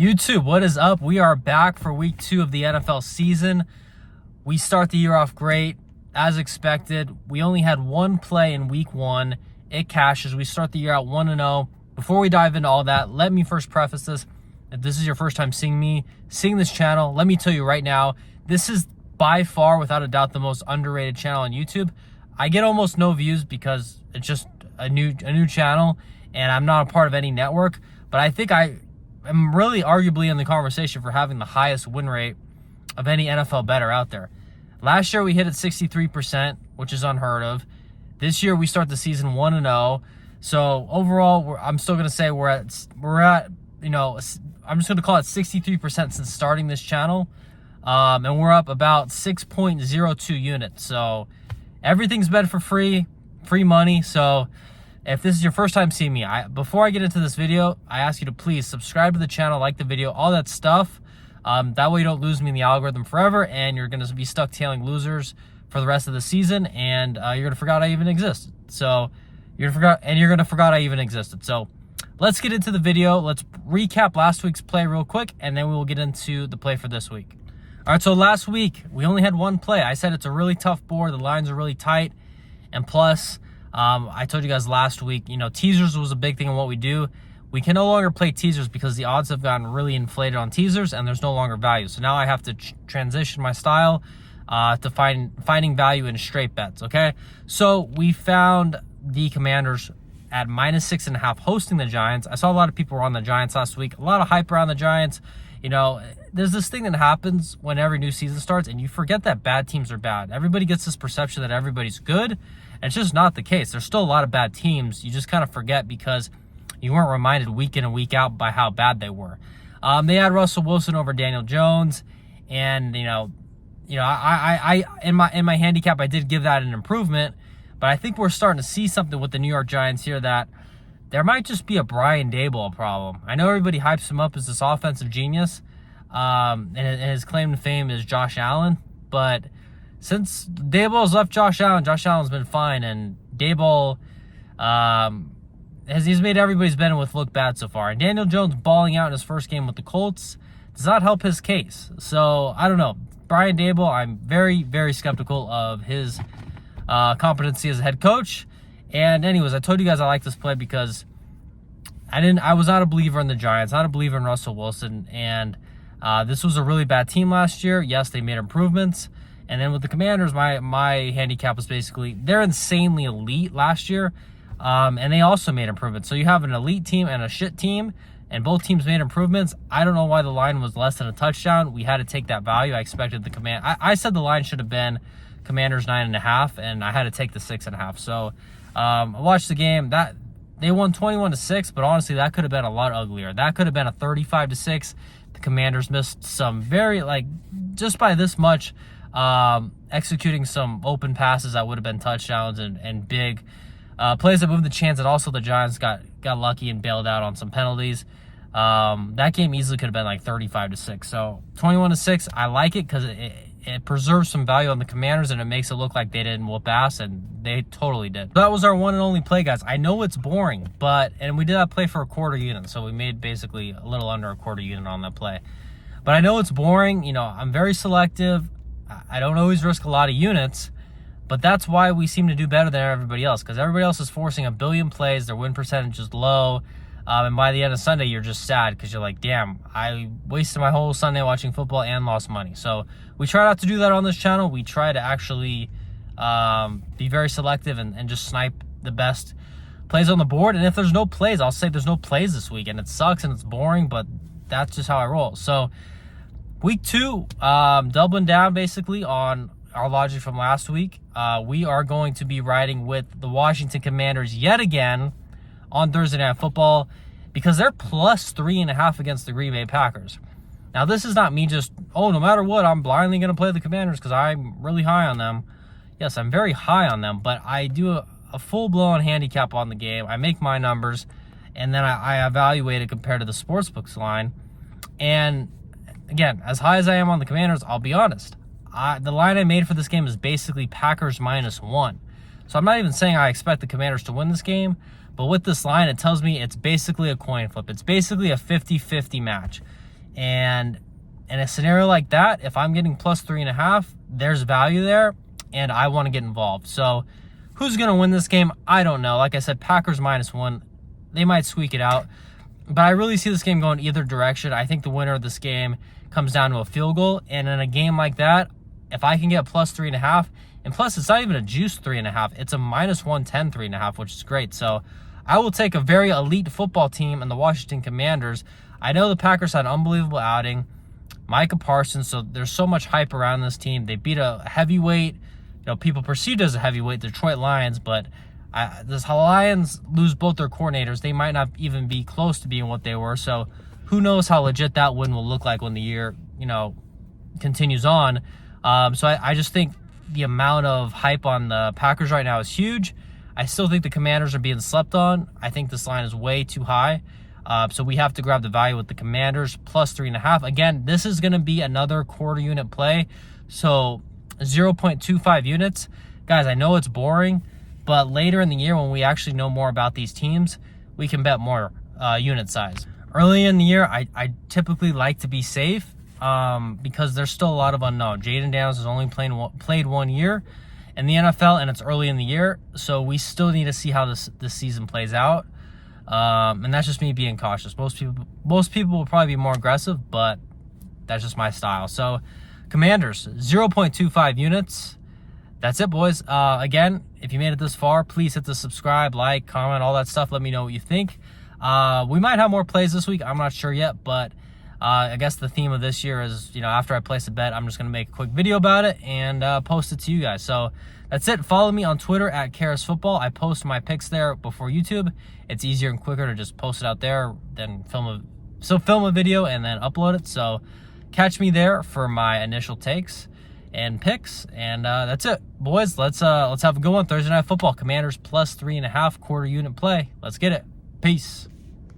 YouTube, what is up? We are back for week 2 of the NFL season. We start the year off great, as expected. We only had one play in week 1. It cashes. We start the year out 1-0. Before we dive into all that, let me first preface this. If this is your first time seeing this channel, let me tell you right now, this is by far, without a doubt, the most underrated channel on YouTube. I get almost no views because it's just a new channel, and I'm not a part of any network. But I think I'm really arguably in the conversation for having the highest win rate of any NFL bettor out there. Last year we hit at 63%, which is unheard of. This year we start the season 1-0. So overall, I'm still going to say we're at I'm just going to call it 63% since starting this channel. And we're up about 6.02 units. So everything's bet for free money. So if this is your first time seeing me, before I get into this video, I ask you to please subscribe to the channel, like the video, all that stuff. That way you don't lose me in the algorithm forever, and you're going to be stuck tailing losers for the rest of the season, and you're going to forget I even existed. So you're going to forget I even existed. So let's get into the video. Let's recap last week's play real quick, and then we will get into the play for this week. All right, so last week we only had one play. I said it's a really tough board. The lines are really tight, and plus, I told you guys last week, teasers was a big thing in what we do. We can no longer play teasers because the odds have gotten really inflated on teasers and there's no longer value. So now I have to transition my style to finding value in straight bets, okay? So we found the Commanders at -6.5 hosting the Giants. I saw a lot of people were on the Giants last week. A lot of hype around the Giants. There's this thing that happens when every new season starts and you forget that bad teams are bad. Everybody gets this perception that everybody's good. And it's just not the case. There's still a lot of bad teams. You just kind of forget because you weren't reminded week in and week out by how bad they were. They had Russell Wilson over Daniel Jones, and I in my handicap I did give that an improvement, but I think we're starting to see something with the New York Giants here that there might just be a Brian Daboll problem. I know everybody hypes him up as this offensive genius, and his claim to fame is Josh Allen, but since Daboll's left Josh Allen's been fine, and Daboll he's made everybody's betting with look bad so far. And Daniel Jones balling out in his first game with the Colts does not help his case. So I don't know. Brian Daboll, I'm very, very skeptical of his competency as a head coach. And anyways, I told you guys I like this play because I was not a believer in the Giants, not a believer in Russell Wilson, and this was a really bad team last year. Yes, they made improvements. And then with the Commanders, my handicap was basically, they're insanely elite last year, and they also made improvements. So you have an elite team and a shit team, and both teams made improvements. I don't know why the line was less than a touchdown. We had to take that value. I expected I said the line should have been Commanders 9.5, and I had to take the 6.5. So I watched the game. That they won 21-6, but honestly, that could have been a lot uglier. That could have been a 35-6. The Commanders missed some just by this much. Executing some open passes that would have been touchdowns and big plays that moved the chance, and also the Giants got lucky and bailed out on some penalties. That game easily could have been like 35-6. So 21-6, I like it because it preserves some value on the Commanders, and it makes it look like they didn't whoop ass, and they totally did. That was our one and only play, guys. I know it's boring, and we did that play for a quarter unit, so we made basically a little under a quarter unit on that play. But I know it's boring. I'm very selective. I don't always risk a lot of units, but that's why we seem to do better than everybody else, because everybody else is forcing a billion plays, their win percentage is low, and by the end of Sunday, you're just sad because you're like, damn, I wasted my whole Sunday watching football and lost money. So we try not to do that on this channel. We try to actually be very selective and just snipe the best plays on the board. And if there's no plays, I'll say there's no plays this week, and it sucks and it's boring, but that's just how I roll. So week 2, doubling down basically on our logic from last week. We are going to be riding with the Washington Commanders yet again on Thursday Night Football because they're +3.5 against the Green Bay Packers. Now, this is not me just, no matter what, I'm blindly going to play the Commanders because I'm really high on them. Yes, I'm very high on them, but I do a full-blown handicap on the game. I make my numbers, and then I evaluate it compared to the sportsbook's line. And again, as high as I am on the Commanders, I'll be honest. The line I made for this game is basically Packers -1. So I'm not even saying I expect the Commanders to win this game, but with this line, it tells me it's basically a coin flip. It's basically a 50-50 match. And in a scenario like that, if I'm getting plus 3.5, there's value there, and I want to get involved. So who's going to win this game? I don't know. Like I said, Packers -1. They might squeak it out. But I really see this game going either direction. I think the winner of this game comes down to a field goal. And in a game like that, if I can get plus 3.5, and plus it's not even a juice 3.5, it's a -110 3.5, which is great. So I will take a very elite football team and the Washington Commanders. I know the Packers had an unbelievable outing. Micah Parsons, so there's so much hype around this team. They beat a heavyweight, people perceived as a heavyweight, Detroit Lions, but this Lions lose both their coordinators. They might not even be close to being what they were. So who knows how legit that win will look like when the year, continues on. So I just think the amount of hype on the Packers right now is huge. I still think the Commanders are being slept on. I think this line is way too high. So we have to grab the value with the Commanders plus 3.5. Again, this is going to be another quarter unit play. So 0.25 units. Guys, I know it's boring, but later in the year when we actually know more about these teams, we can bet more unit size. Early in the year, I typically like to be safe because there's still a lot of unknown. Jaden Daniels has only played 1 year in the NFL, and it's early in the year, so we still need to see how this season plays out. And that's just me being cautious. Most people will probably be more aggressive, but that's just my style. So Commanders, 0.25 units. That's it, boys. Again, if you made it this far, please hit the subscribe, like, comment, all that stuff. Let me know what you think. We might have more plays this week. I'm not sure yet, but I guess the theme of this year is, after I place a bet, I'm just going to make a quick video about it and post it to you guys. So that's it. Follow me on Twitter at Karis Football. I post my picks there before YouTube. It's easier and quicker to just post it out there than film a video and then upload it. So catch me there for my initial takes and picks. And that's it, boys. Let's have a good one. Thursday Night Football. Commanders plus 3.5 quarter unit play. Let's get it. Peace.